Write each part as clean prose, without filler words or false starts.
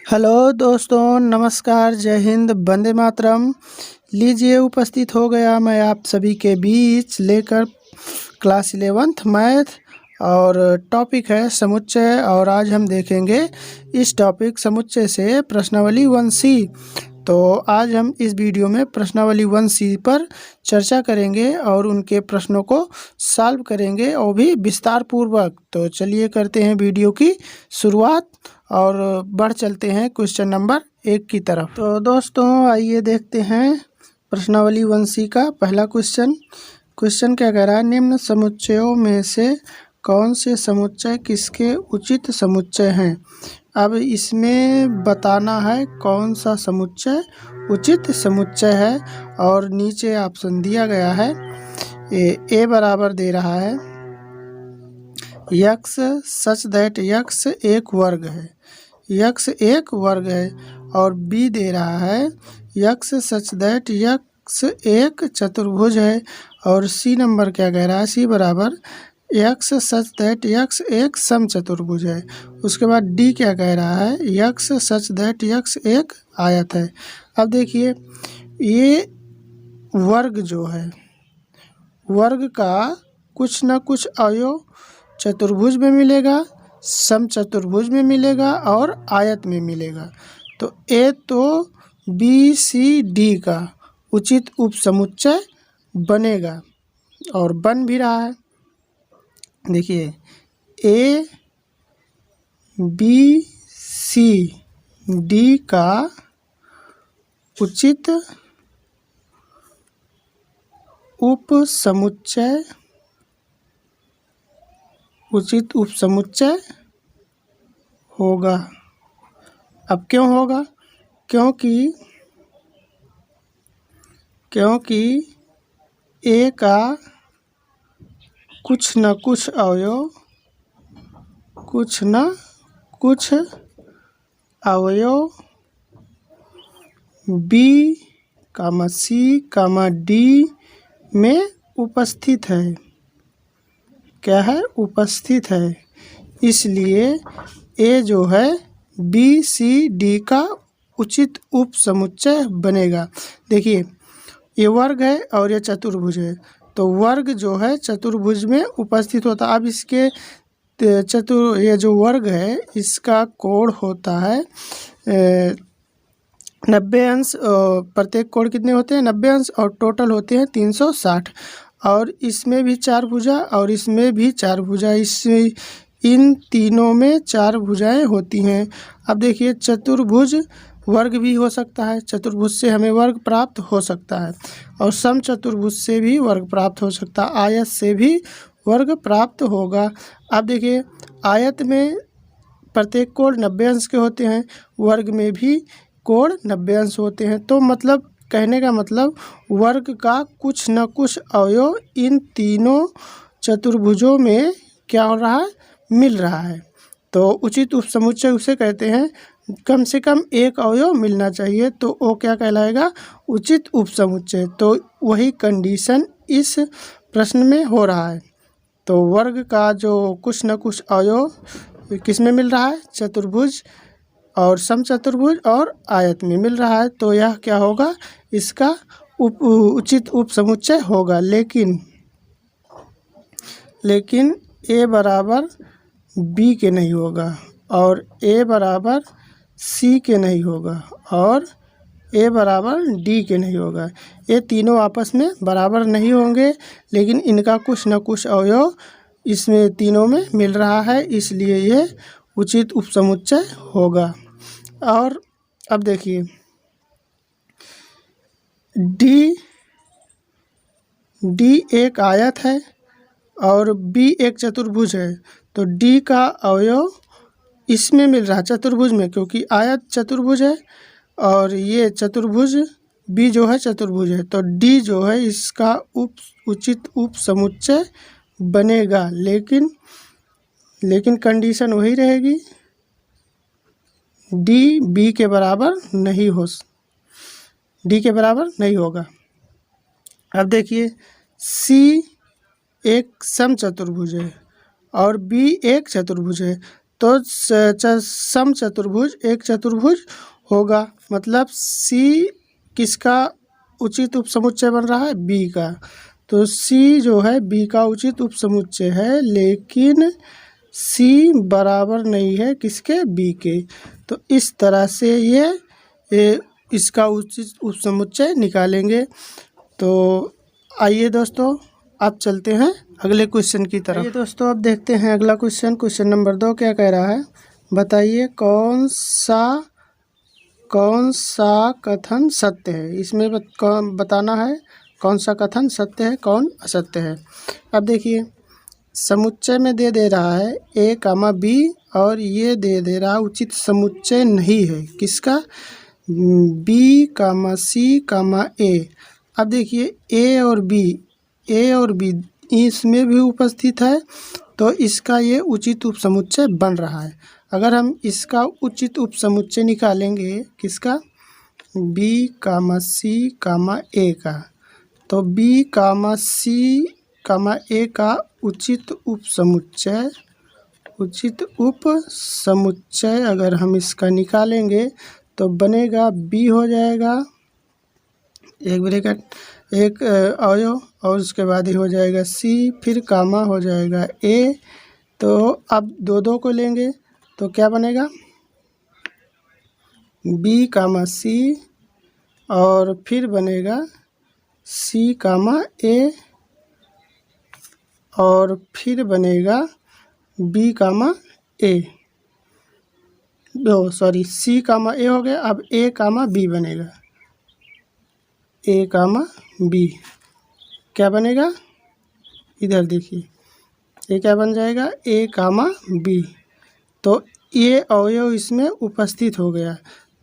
Hello दोस्तों, नमस्कार, जय हिंद, वंदे मातरम। लीजिए उपस्थित हो गया मैं आप सभी के बीच लेकर क्लास 11th मैथ और टॉपिक है समुच्चय। और आज हम देखेंगे इस टॉपिक समुच्चय से प्रश्नावली 1C। तो आज हम इस वीडियो में प्रश्नावली 1C पर चर्चा करेंगे और उनके प्रश्नों को सॉल्व करेंगे, और भी विस्तार पूर्वक। तो चलिए करते हैं वीडियो की शुरुआत और बढ़ चलते हैं क्वेश्चन नंबर 1 की तरफ। तो दोस्तों आइए देखते हैं प्रश्नावली 1C का पहला क्वेश्चन। क्वेश्चन क्या कह रहा है, निम्न समुच्चयों में से कौन से समुच्चय किसके उचित समुच्चय हैं। अब इसमें बताना है कौन सा समुच्चय उचित समुच्चय है, और नीचे ऑप्शन दिया गया है। ए बराबर दे रहा है यक्स सच दैट यक्स एक वर्ग है, यक्स एक वर्ग है। और बी दे रहा है यक्स सच दैट यक्स एक चतुर्भुज है। और सी नंबर क्या कह रहा है, सी बराबर यक्स सच दैट यक्स एक समचतुर्भुज है। उसके बाद डी क्या कह रहा है, यक्स सच दैट यक्स एक आयत है। अब देखिए, ये वर्ग जो है, वर्ग का कुछ न कुछ अवयव चतुर्भुज में मिलेगा, समचतुर्भुज में मिलेगा और आयत में मिलेगा। तो ए तो बी सी डी का उचित उपसमुच्चय बनेगा और बन भी रहा है। देखिए, ए बी सी डी का उचित उपसमुच्चय होगा। अब क्यों होगा, क्योंकि ए का कुछ न कुछ अवयव बी कामा सी कामा डी में उपस्थित है। क्या है, उपस्थित है। इसलिए ए जो है बी सी डी का उचित उपसमुच्चय बनेगा। देखिए, ये वर्ग है और ये चतुर्भुज है, तो वर्ग जो है चतुर्भुज में उपस्थित होता है। अब इसके ये जो वर्ग है इसका कोण होता है 90 अंश। प्रत्येक कोण कितने होते हैं, 90 अंश, और टोटल होते हैं 360। और इसमें भी 4 भुजा और इसमें भी 4 भुजा, इन तीनों में 4 भुजाएं होती हैं। अब देखिए, चतुर्भुज वर्ग भी हो सकता है, चतुर्भुज से हमें वर्ग प्राप्त हो सकता है, और समचतुर्भुज से भी वर्ग प्राप्त हो सकता है, आयत से भी वर्ग प्राप्त होगा। अब देखिए, आयत में प्रत्येक कोण 90 अंश के होते हैं, वर्ग में भी कोण 90 अंश होते हैं। तो मतलब कहने का मतलब वर्ग का कुछ न कुछ अवयव इन तीनों चतुर्भुजों में क्या हो रहा है, मिल रहा है। तो उचित उपसमुच्चय उसे कहते हैं, कम से कम एक अवयव मिलना चाहिए, तो वो क्या कहलाएगा, उचित उपसमुच्चय। तो वही कंडीशन इस प्रश्न में हो रहा है। तो वर्ग का जो कुछ न कुछ अवयव किस में मिल रहा है, चतुर्भुज और समचतुर्भुज और आयत में मिल रहा है, तो यह क्या होगा, इसका उचित उपसमुच्चय होगा। लेकिन ए बराबर बी के नहीं होगा, और ए बराबर सी के नहीं होगा, और ए बराबर डी के नहीं होगा। ये तीनों आपस में बराबर नहीं होंगे, लेकिन इनका कुछ न कुछ अवयव इसमें तीनों में मिल रहा है, इसलिए ये उचित उपसमुच्चय होगा। और अब देखिए, डी एक आयत है और बी एक चतुर्भुज है, तो डी का अवयव इसमें मिल रहा है चतुर्भुज में, क्योंकि आयत चतुर्भुज है और ये चतुर्भुज बी जो है चतुर्भुज है, तो डी जो है इसका उचित उपसमुच्चय बनेगा। लेकिन कंडीशन वही रहेगी, डी बी के बराबर नहीं होगा। अब देखिए, सी एक समचतुर्भुज है और बी एक चतुर्भुज है, तो समचतुर्भुज एक चतुर्भुज होगा। मतलब सी किसका उचित उपसमुच्चय बन रहा है? बी का। तो सी जो है बी का उचित उपसमुच्चय है, लेकिन सी बराबर नहीं है किसके? बी के। तो इस तरह से ये इसका उचित उपसमुच्चय निकालेंगे। तो आइए दोस्तों अब चलते हैं अगले क्वेश्चन की तरफ। आइए दोस्तों अब देखते हैं अगला क्वेश्चन। क्वेश्चन नंबर 2 क्या कह रहा है? बताइए कौन सा कथन सत्य है। इसमें बताना है कौन सा कथन सत्य है, कौन असत्य है। अब देखिए समुच्चय में दे रहा है ए कामा बी, और ये दे रहा उचित समुच्चय नहीं है किसका? बी कामा सी कामा ए। अब देखिए ए और बी इसमें भी उपस्थित है, तो इसका ये उचित उपसमुच्चय बन रहा है। अगर हम इसका उचित उपसमुच्चय निकालेंगे किसका? बी कामा सी कामा ए का, तो बी कामा सी कामा ए का उचित उपसमुच्चय अगर हम इसका निकालेंगे तो बनेगा बी हो जाएगा, एक ब्रैकेट एक अवयव, और उसके बाद ही हो जाएगा सी, फिर कामा हो जाएगा ए। तो अब दो को लेंगे तो क्या बनेगा? बी कामा सी, और फिर बनेगा सी कामा ए, और फिर बनेगा बी कामा ए। सी कामा ए हो गया। अब ए कामा बी बनेगा, ए कामा बी क्या बनेगा? इधर देखिए ये क्या बन जाएगा? ए कामा बी। तो ये अवयव इसमें उपस्थित हो गया।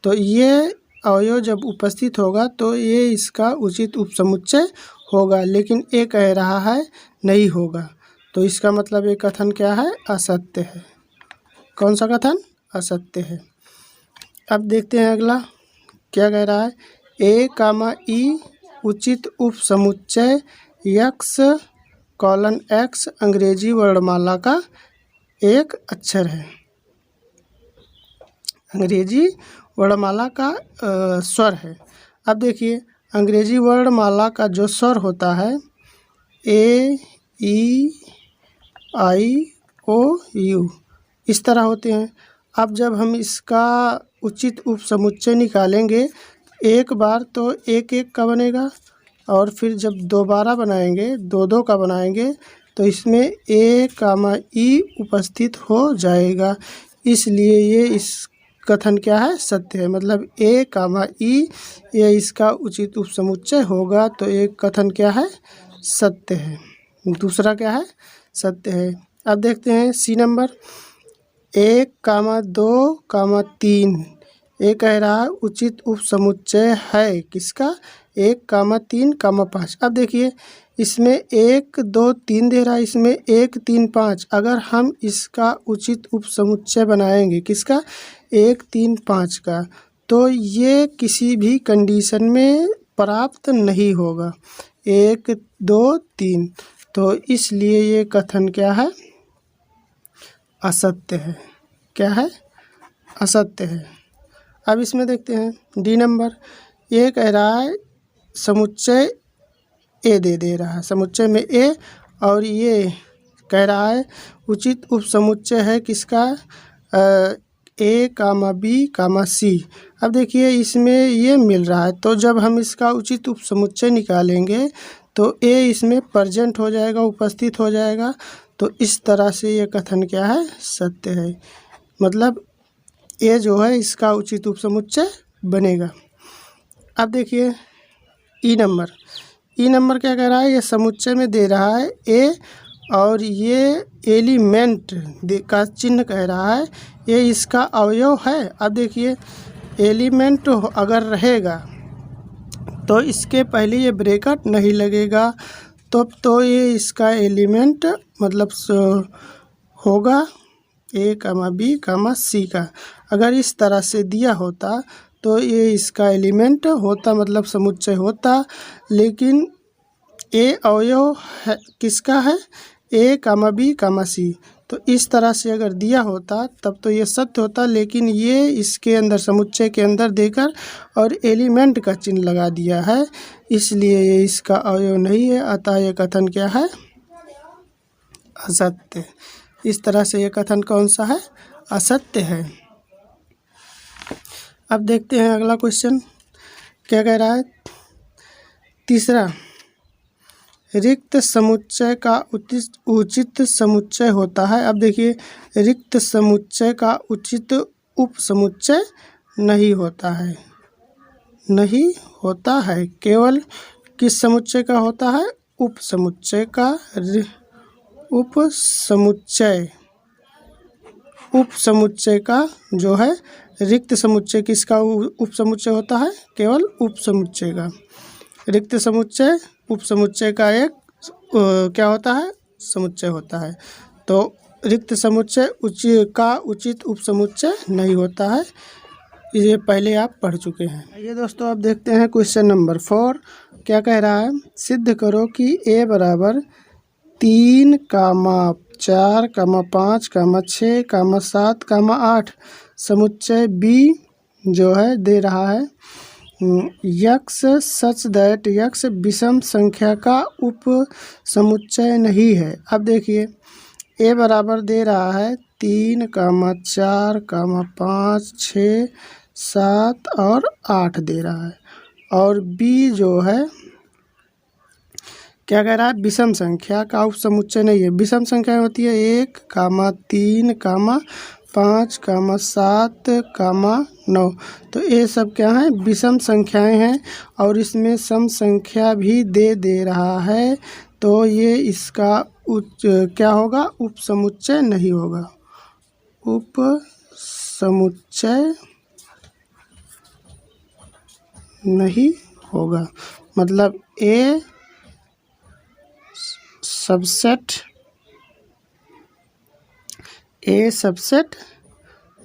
तो ये अवयव जब उपस्थित होगा तो ये इसका उचित उपसमुच्चय होगा, लेकिन ये कह रहा है नहीं होगा। तो इसका मतलब ये कथन क्या है? असत्य है। कौन सा कथन? असत्य है। अब देखते हैं अगला क्या कह रहा है? ए कामा ई उचित उपसमुच्चय यक्स कॉलन एक्स अंग्रेजी वर्णमाला का एक अक्षर है। अंग्रेजी वर्णमाला का स्वर है। अब देखिए अंग्रेजी वर्णमाला का जो स्वर होता है ए ई आई ओ यू, इस तरह होते हैं। अब जब हम इसका उचित उपसमुच्चय निकालेंगे एक बार तो एक का बनेगा, और फिर जब दोबारा बनाएंगे दो का बनाएंगे तो इसमें ए कामा ई उपस्थित हो जाएगा। इसलिए ये इस कथन क्या है? सत्य है। मतलब ए कामा ई ये इसका उचित उपसमुच्चय होगा। तो एक कथन क्या है? सत्य है। दूसरा क्या है? सत्य है। अब देखते हैं सी नंबर। 1 कामा 2 कामा 3 ये कह रहा है उचित उपसमुच्चय है किसका? 1 कामा 3 कामा 5। अब देखिए इसमें 1 2 3 दे रहा है, इसमें 1 3 5। अगर हम इसका उचित उपसमुच्चय बनाएंगे किसका? 1 3 5 का, तो ये किसी भी कंडीशन में प्राप्त नहीं होगा। 1 2 3, तो इसलिए ये कथन क्या है? असत्य है। क्या है? असत्य है। अब इसमें देखते हैं डी नंबर। ये कह रहा है समुच्चय ए दे रहा है, समुच्चय में ए, और ये कह रहा है उचित उपसमुच्चय है किसका? ए कामा बी कामा सी। अब देखिए इसमें ये मिल रहा है, तो जब हम इसका उचित उपसमुच्चय निकालेंगे तो ए इसमें प्रेजेंट हो जाएगा, उपस्थित हो जाएगा। तो इस तरह से ये कथन क्या है? सत्य है। मतलब ए जो है इसका उचित उपसमुच्चय बनेगा। अब देखिए ई नंबर क्या कह रहा है? ये समुच्चय में दे रहा है ए, और ये एलिमेंट का चिन्ह कह रहा है, ये इसका अवयव है। अब देखिए एलिमेंट अगर रहेगा तो इसके पहले ये ब्रैकेट नहीं लगेगा, तो ये इसका एलिमेंट मतलब होगा ए कामा बी कामा सी का। अगर इस तरह से दिया होता तो ये इसका एलिमेंट होता, मतलब समुच्चय होता। लेकिन ए अवयव है किसका है? ए कामा बी कामा सी। तो इस तरह से अगर दिया होता तब तो ये सत्य होता, लेकिन ये इसके अंदर समुच्चय के अंदर देकर और एलिमेंट का चिन्ह लगा दिया है, इसलिए ये इसका अवयव नहीं है। अतः ये कथन क्या है? असत्य। इस तरह से ये कथन कौन सा है? असत्य है। अब देखते हैं अगला क्वेश्चन क्या कह रहा है। तीसरा, रिक्त समुच्चय का उचित समुच्चय होता है। अब देखिए, रिक्त समुच्चय का उचित उपसमुच्चय नहीं होता है, नहीं होता है। केवल किस समुच्चय का होता है? उपसमुच्चय का। उपसमुच्चय, उपसमुच्चय का जो है रिक्त समुच्चय किसका उपसमुच्चय होता है? केवल उपसमुच्चय का। रिक्त समुच्चय उपसमुच्चय का एक क्या होता है? समुच्चय होता है। तो रिक्त समुच्चय उचित उपसमुच्चय नहीं होता है। ये पहले आप पढ़ चुके हैं। ये दोस्तों, अब देखते हैं क्वेश्चन नंबर 4 क्या कह रहा है। सिद्ध करो कि a बराबर 3, 4, 5, 6, 7, 8 समुच्चय b जो है दे रहा है। यक्स सच दैट यक्स विषम संख्या का उप समुच्चय नहीं है। अब देखिए, a बराबर दे रहा है 3, 4, 5, 6, 7 और 8 दे रहा है, और b जो है क्या कह रहा है? विषम संख्या का उपसमुच्चय नहीं है। विषम संख्या होती है 1, 3, 5, 7, 9। तो ये सब क्या है? विषम संख्याएं हैं, और इसमें सम संख्या भी दे रहा है, तो ये इसका क्या होगा? उपसमुच्चय नहीं होगा। उपसमुच्चय नहीं होगा। मतलब ए सबसेट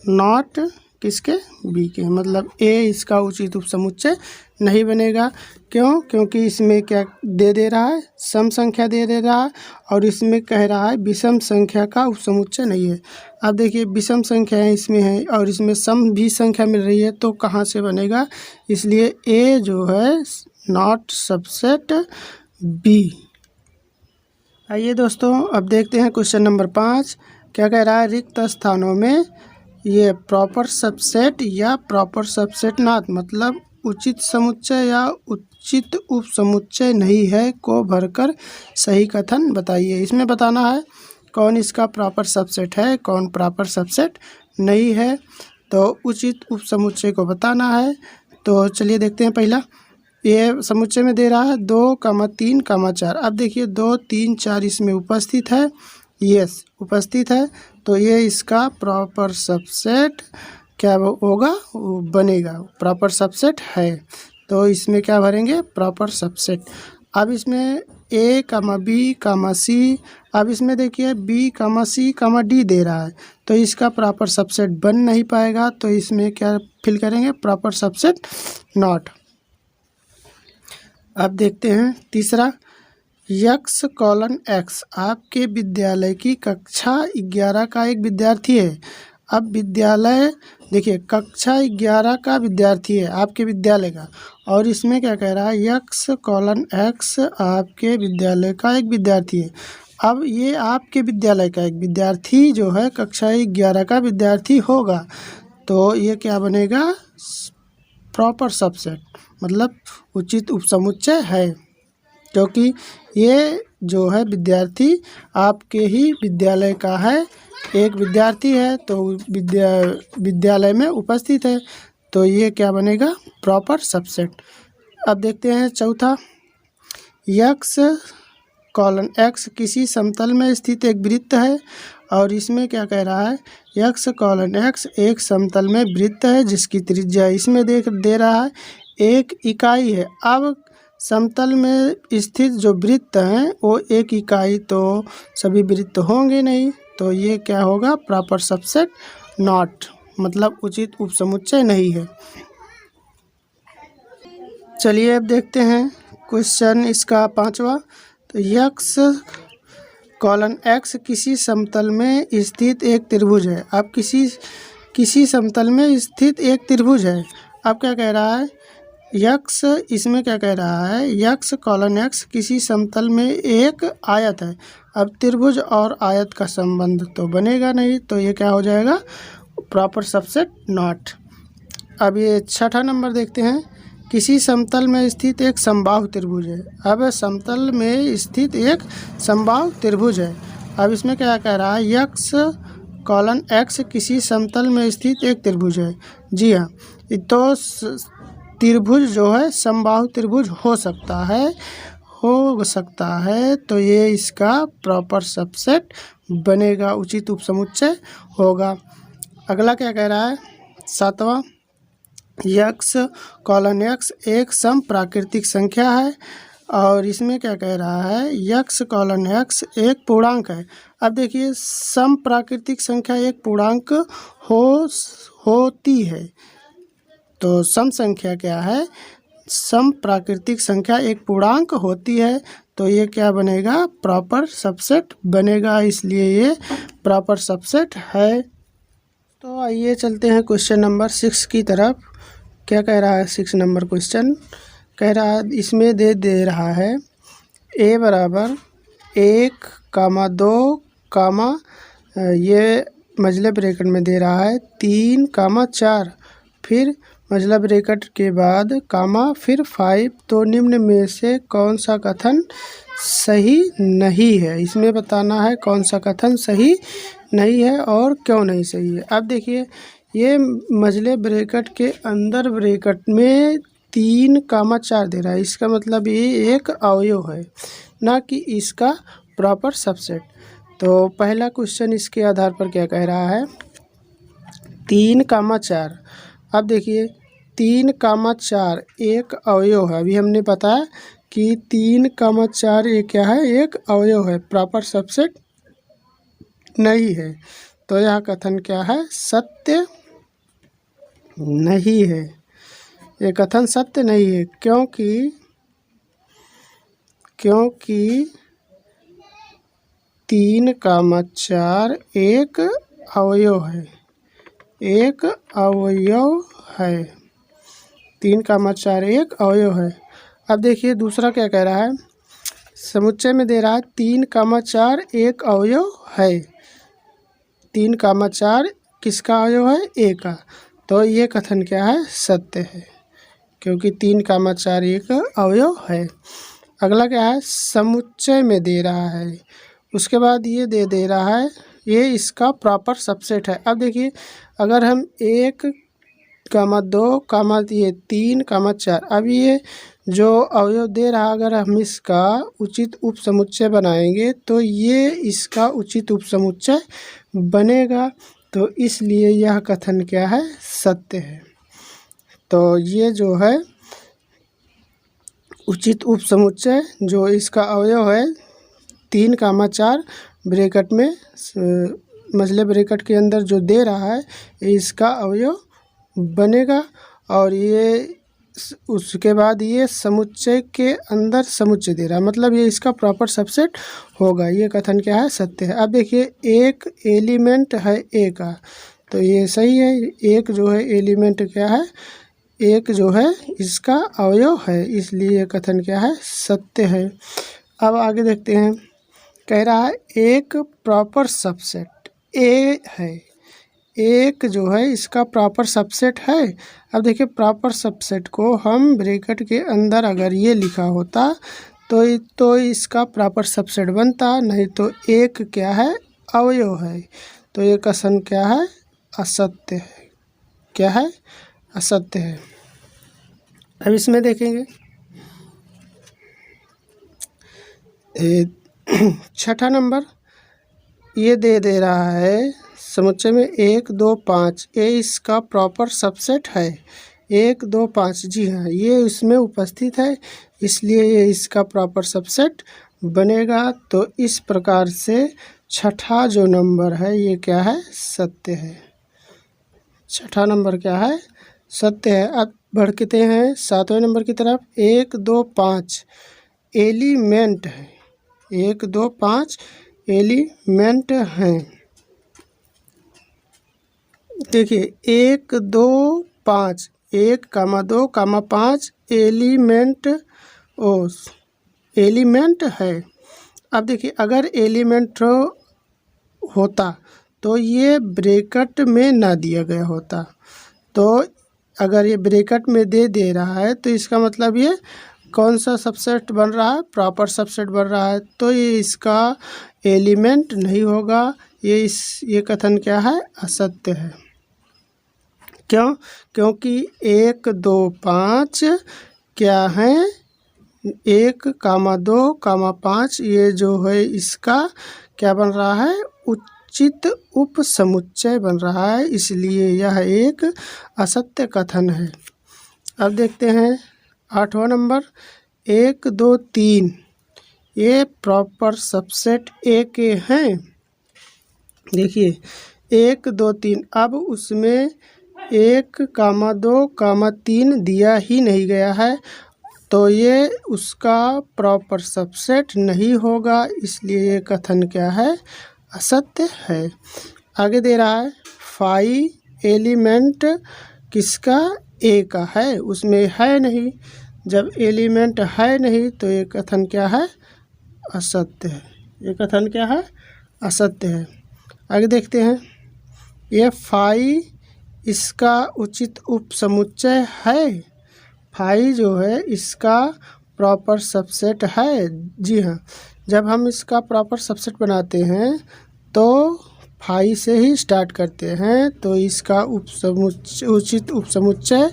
नॉट किसके? बी के। मतलब ए इसका उचित उपसमुच्चय नहीं बनेगा। क्यों? क्योंकि इसमें क्या दे रहा है? सम संख्या दे रहा है, और इसमें कह रहा है विषम संख्या का उपसमुच्चय नहीं है। अब देखिए, विषम संख्या इसमें है और इसमें सम भी संख्या मिल रही है, तो कहाँ से बनेगा? इसलिए ए जो है नॉट सबसेट बी। आइए दोस्तों, अब देखते हैं क्वेश्चन नंबर 5 क्या कह रहा है। रिक्त स्थानों में ये प्रॉपर सबसेट या प्रॉपर सबसेट नॉट, मतलब उचित समुच्चय या उचित उपसमुच्चय नहीं है को भरकर सही कथन बताइए। इसमें बताना है कौन इसका प्रॉपर सबसेट है, कौन प्रॉपर सबसेट नहीं है। तो उचित उपसमुच्चय को बताना है। तो चलिए देखते हैं। पहला, ये समुच्चय में दे रहा है 2, 3, 4। अब देखिए 2, 3, 4 इसमें उपस्थित है। यस, उपस्थित है, तो ये इसका प्रॉपर सबसेट क्या होगा? बनेगा। प्रॉपर सबसेट है, तो इसमें क्या भरेंगे? Proper subset. अब इसमें a, b, c। अब इसमें देखिए b, c, d दे रहा है, तो इसका प्रॉपर सबसेट बन नहीं पाएगा। तो इसमें क्या फिल करेंगे? Proper subset not. अब देखते हैं तीसरा, यक्स कॉलन एक्स आपके विद्यालय की कक्षा 11 का एक विद्यार्थी है। अब विद्यालय देखिए, कक्षा 11 का विद्यार्थी है आपके विद्यालय का, और इसमें क्या कह रहा है? यक्स कॉलन एक्स आपके विद्यालय का एक विद्यार्थी है। अब ये आपके विद्यालय का एक विद्यार्थी जो है कक्षा 11 का विद्यार्थी होगा, तो ये क्या बनेगा? प्रॉपर सबसेट, मतलब उचित उपसमुच्चय है, क्योंकि ये जो है विद्यार्थी आपके ही विद्यालय का है। एक विद्यार्थी है तो विद्यालय में उपस्थित है, तो ये क्या बनेगा? Proper subset. अब देखते हैं चौथा, यक्स कॉलन एक्स किसी समतल में स्थित एक वृत्त है, और इसमें क्या कह रहा है? यक्स कॉलन एक्स एक समतल में वृत्त है जिसकी त्रिज्या इसमें दे रहा है 1 इकाई है। अब समतल में स्थित जो वृत्त हैं वो 1 इकाई तो सभी वृत्त होंगे नहीं, तो ये क्या होगा? प्रॉपर सबसेट नॉट, मतलब उचित उपसमुच्चय नहीं है। चलिए अब देखते हैं क्वेश्चन इसका 5वां। तो यक्स कॉलन एक्स किसी समतल में स्थित एक त्रिभुज है। अब किसी समतल में स्थित एक त्रिभुज है। अब क्या कह रहा है, यक्स, इसमें क्या कह रहा है, यक्स कॉलन एक्स किसी समतल में एक आयत है। अब त्रिभुज और आयत का संबंध तो बनेगा नहीं, तो ये क्या हो जाएगा, प्रॉपर सबसेट नॉट। अब ये छठा नंबर देखते हैं, किसी समतल में स्थित एक समबाहु त्रिभुज है। अब समतल में स्थित एक समबाहु त्रिभुज है। अब इसमें क्या कह रहा है, यक्स कॉलन एक्स किसी समतल में स्थित एक त्रिभुज है। जी हाँ, तो त्रिभुज जो है समबाहु त्रिभुज हो सकता है, तो ये इसका प्रॉपर सबसेट बनेगा, उचित उपसमुच्चय होगा। अगला क्या कह रहा है, सातवां, यक्स कॉलन एक्स एक सम प्राकृतिक संख्या है। और इसमें क्या कह रहा है, यक्स कॉलन एक्स एक पूर्णांक है। अब देखिए, सम प्राकृतिक संख्या एक पूर्णांक होती है, तो सम संख्या क्या है, सम प्राकृतिक संख्या एक पूर्णांक होती है, तो ये क्या बनेगा, प्रॉपर सबसेट बनेगा, इसलिए ये प्रॉपर सबसेट है। तो आइए चलते हैं क्वेश्चन नंबर 6 की तरफ। क्या कह रहा है 6 नंबर क्वेश्चन, कह रहा है, इसमें दे रहा है a बराबर 1, 2, ये मजले ब्रैकेट में दे रहा है 3, 4, फिर मजला ब्रैकेट के बाद कामा, फिर 5, तो निम्न में से कौन सा कथन सही नहीं है। इसमें बताना है कौन सा कथन सही नहीं है और क्यों नहीं सही है। अब देखिए, ये मजले ब्रैकेट के अंदर ब्रैकेट में 3, 4 दे रहा है, इसका मतलब ये एक अवयव है, ना कि इसका प्रॉपर सबसेट। तो पहला क्वेश्चन इसके आधार पर क्या कह रहा है, 3, 4। अब देखिए, 3,4 एक अवयव है। अभी हमने बताया कि 3, 4 ये क्या है, एक अवयव है, प्रॉपर सबसेट नहीं है। तो यह कथन क्या है, सत्य नहीं है, ये कथन सत्य नहीं है, क्योंकि 3, 4 एक अवयव है, एक अवयव है, 3, 4 एक अवयव है। अब देखिए दूसरा क्या कह रहा है, समुच्चय में दे रहा है 3, 4 एक अवयव है। 3, 4 किसका अवयव है, ए का, तो ये कथन क्या है, सत्य है, क्योंकि 3, 4 एक अवयव है। अगला क्या है, समुच्चय में दे रहा है, उसके बाद ये दे रहा है, ये इसका प्रॉपर सबसेट है। अब देखिए, अगर हम 1, 2, ये 3, 4, अब ये जो अवयव दे रहा, अगर हम इसका उचित उपसमुच्चय बनाएंगे तो ये इसका उचित उपसमुच्चय बनेगा, तो इसलिए यह कथन क्या है, सत्य है। तो ये जो है उचित उपसमुच्चय, जो इसका अवयव है 3, 4 ब्रैकेट में मजले ब्रैकेट के अंदर जो दे रहा है, इसका अवयव बनेगा। और ये उसके बाद ये समुच्चय के अंदर समुच्चय दे रहा है, मतलब ये इसका प्रॉपर सबसेट होगा, ये कथन क्या है, सत्य है। अब देखिए, एक एलिमेंट है ए का, तो ये सही है, एक जो है एलिमेंट क्या है, एक जो है इसका अवयव है, इसलिए ये कथन क्या है, सत्य है। अब आगे देखते हैं, कह रहा है एक प्रॉपर सबसेट ए है, एक जो है इसका प्रॉपर सबसेट है। अब देखिए, प्रॉपर सबसेट को हम ब्रैकेट के अंदर अगर ये लिखा होता तो इसका प्रॉपर सबसेट बनता, नहीं तो एक क्या है, अवयव है, तो ये कथन क्या है, असत्य है, क्या है, असत्य है। अब इसमें देखेंगे, छठा नंबर, ये दे रहा है समुच्चय में 1, 2, 5, ये इसका प्रॉपर सबसेट है, 1, 2, 5, जी हाँ, ये इसमें उपस्थित है, इसलिए ये इसका प्रॉपर सबसेट बनेगा। तो इस प्रकार से छठा जो नंबर है ये क्या है, सत्य है, छठा नंबर क्या है, सत्य है। अब बढ़ते हैं 7वें नंबर की तरफ, 1, 2, 5 एलिमेंट है, 1, 2, 5 एलिमेंट हैं। देखिए 1 2 5, 1, 2, 5 एलिमेंट है। अब देखिए अगर एलिमेंट होता तो ये ब्रैकेट में ना दिया गया होता। तो अगर ये ब्रैकेट में दे रहा है तो इसका मतलब ये कौन सा सबसेट बन रहा है, प्रॉपर सबसेट बन रहा है, तो ये इसका एलिमेंट नहीं होगा। ये कथन क्या है, असत्य है। क्यों? क्योंकि 1 2 5 क्या है, 1, 2, 5 ये जो है इसका क्या बन रहा है, उचित उपसमुच्चय बन रहा है, इसलिए यह एक असत्य कथन है। अब देखते हैं 8वां नंबर, 1 2 3 ये प्रॉपर सबसेट ए के हैं। देखिए 1 2 3, अब उसमें 1, 2, 3 दिया ही नहीं गया है, तो ये उसका प्रॉपर सबसेट नहीं होगा, इसलिए ये कथन क्या है, असत्य है। आगे दे रहा है 5 एलिमेंट किसका, ए का है, उसमें है नहीं। जब एलिमेंट है नहीं तो ये कथन क्या है, असत्य है। ये कथन क्या है, असत्य है। आगे देखते हैं, ये 5 इसका उचित उपसमुच्चय है। 5 जो है इसका प्रॉपर सबसेट है। जी हाँ, जब हम इसका प्रॉपर सबसेट बनाते हैं तो 5 से ही स्टार्ट करते हैं, तो इसका उचित उपसमुच्चय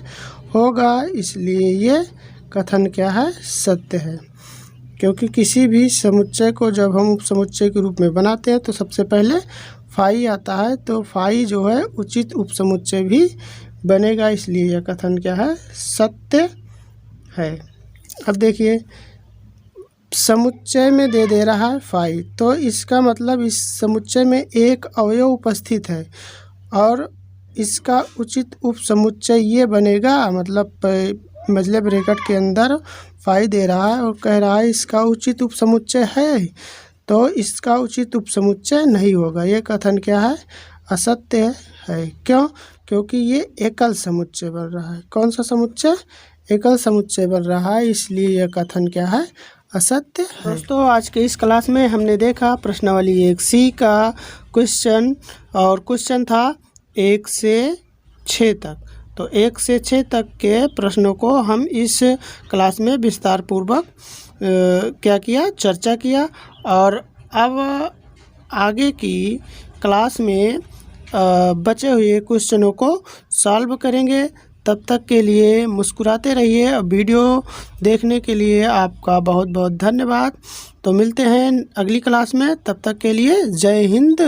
होगा, इसलिए ये कथन क्या है, सत्य है। क्योंकि किसी भी समुच्चय को जब हम उपसमुच्चय के रूप में बनाते हैं तो सबसे पहले 5 आता है, तो 5 जो है उचित उपसमुच्चय भी बनेगा, इसलिए यह कथन क्या है, सत्य है। अब देखिए समुच्चय में दे रहा है 5, तो इसका मतलब इस समुच्चय में एक अवयव उपस्थित है और इसका उचित उपसमुच्चय ये बनेगा, मतलब मझले ब्रैकेट के अंदर 5 दे रहा है और कह रहा है इसका उचित उपसमुच्चय है, तो इसका उचित उपसमुच्चय नहीं होगा। ये कथन क्या है, असत्य है। क्यों? क्योंकि ये एकल समुच्चय बन रहा है। कौन सा समुच्चय, एकल समुच्चय बन रहा है, इसलिए यह कथन क्या है, असत्य है। दोस्तों आज के इस क्लास में हमने देखा प्रश्नावली 1C का क्वेश्चन, और क्वेश्चन था 1 से 6 तक। तो 1 से 6 तक के प्रश्नों को हम इस क्लास में विस्तार पूर्वक क्या किया, चर्चा किया। और अब आगे की क्लास में बचे हुए क्वेश्चनों को सॉल्व करेंगे। तब तक के लिए मुस्कुराते रहिए और वीडियो देखने के लिए आपका बहुत बहुत धन्यवाद। तो मिलते हैं अगली क्लास में, तब तक के लिए जय हिंद।